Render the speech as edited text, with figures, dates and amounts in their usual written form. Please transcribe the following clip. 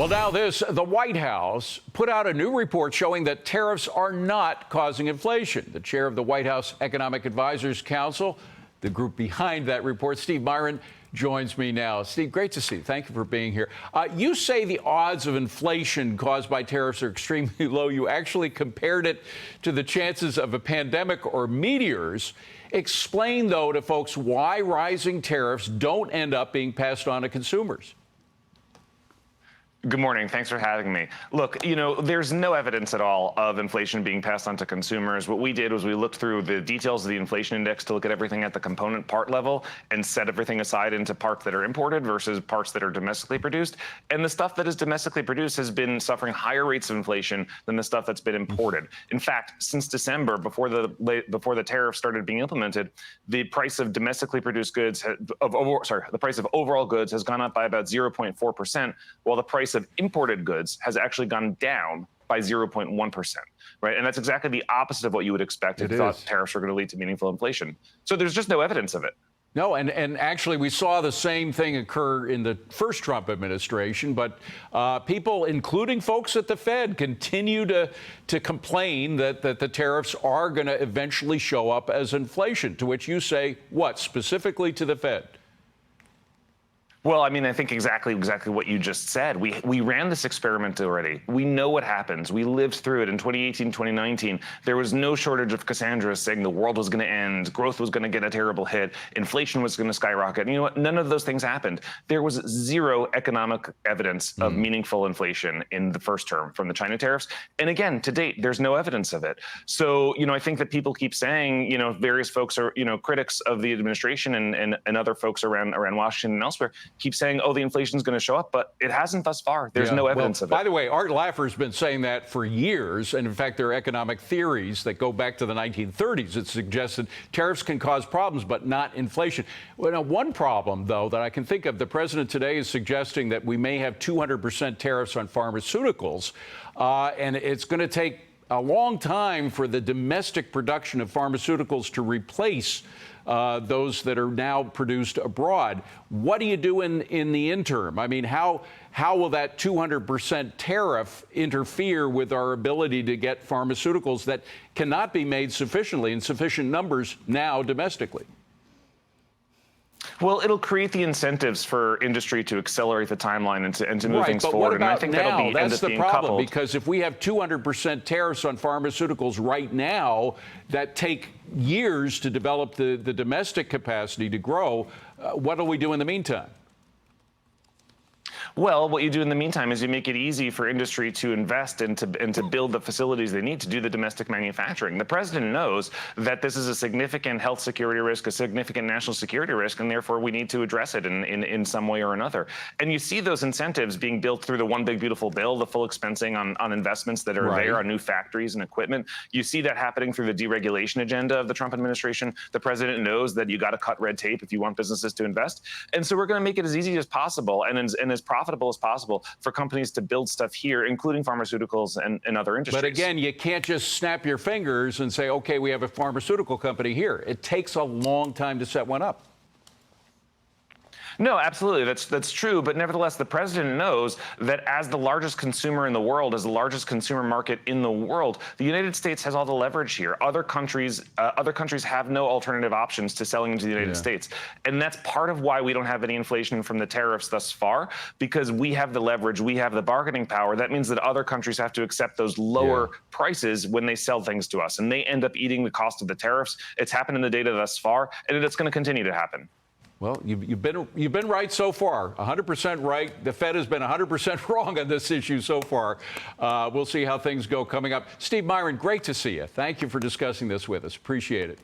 Well, now the White House put out a new report showing that tariffs are not causing inflation. The chair of the White House Economic Advisors Council, the group behind that report, Steve Miran, joins me now. Steve, great to see you. Thank you for being here. You say the odds of inflation caused by tariffs are extremely low. You actually compared it to the chances of a pandemic or meteors. Explain, though, to folks why rising tariffs don't end up being passed on to consumers. Good morning. Thanks for having me. Look, there's no evidence at all of inflation being passed on to consumers. What we did was we looked through the details of the inflation index to look at everything at the component part level and set everything aside into parts that are imported versus parts that are domestically produced. And the stuff that is domestically produced has been suffering higher rates of inflation than the stuff that's been imported. In fact, since December, before the tariff started being implemented, the price of domestically produced goods, the price of overall goods has gone up by about 0.4%, while the price of imported goods has actually gone down by 0.1%, right? And that's exactly the opposite of what you would expect if you thought tariffs were going to lead to meaningful inflation. So there's just no evidence of it. No, and actually we saw the same thing occur in the first Trump administration, but people, including folks at the Fed, continue to complain that the tariffs are going to eventually show up as inflation, to which you say, what, specifically to the Fed? Well, I mean, I think exactly what you just said. We ran this experiment already. We know what happens. We lived through it in 2018, 2019. There was no shortage of Cassandras saying the world was going to end, growth was going to get a terrible hit, inflation was going to skyrocket. And you know what? None of those things happened. There was zero economic evidence of meaningful inflation in the first term from the China tariffs. And again, to date, there's no evidence of it. So, I think that people keep saying, various folks are, critics of the administration and other folks around Washington and elsewhere keep saying, oh, the inflation is going to show up, but it hasn't thus far. There's no evidence of it. By the way, Art Laffer's been saying that for years, and in fact, there are economic theories that go back to the 1930s that suggested tariffs can cause problems, but not inflation. Well, now, one problem, though, that I can think of, the president today is suggesting that we may have 200% tariffs on pharmaceuticals, and it's going to take a long time for the domestic production of pharmaceuticals to replace those that are now produced abroad. What do you do in the interim? I mean, how will that 200% tariff interfere with our ability to get pharmaceuticals that cannot be made sufficiently in sufficient numbers now domestically? Well, it'll create the incentives for industry to accelerate the timeline and to move things forward. And I think that'll be that's the problem, coupled. because if we have 200% tariffs on pharmaceuticals right now that take years to develop the domestic capacity to grow, what do we do in the meantime? Well, what you do in the meantime is you make it easy for industry to invest and to build the facilities they need to do the domestic manufacturing. The president knows that this is a significant health security risk, a significant national security risk, and therefore we need to address it in some way or another. And you see those incentives being built through the One Big Beautiful Bill, the full expensing on investments that are there on new factories and equipment. You see that happening through the deregulation agenda of the Trump administration. The president knows that you got to cut red tape if you want businesses to invest. And so we're going to make it as easy as possible and as profitable as possible for companies to build stuff here, including pharmaceuticals and other industries. But again, you can't just snap your fingers and say, okay, we have a pharmaceutical company here. It takes a long time to set one up. No, absolutely. That's true. But nevertheless, the president knows that as the largest consumer in the world, as the largest consumer market in the world, the United States has all the leverage here. Other countries have no alternative options to selling into the United States. And that's part of why we don't have any inflation from the tariffs thus far, because we have the leverage, we have the bargaining power. That means that other countries have to accept those lower prices when they sell things to us. And they end up eating the cost of the tariffs. It's happened in the data thus far, and it's going to continue to happen. Well, you've been right so far, 100% right. The Fed has been 100% wrong on this issue so far. We'll see how things go coming up. Steve Miran, great to see you. Thank you for discussing this with us. Appreciate it.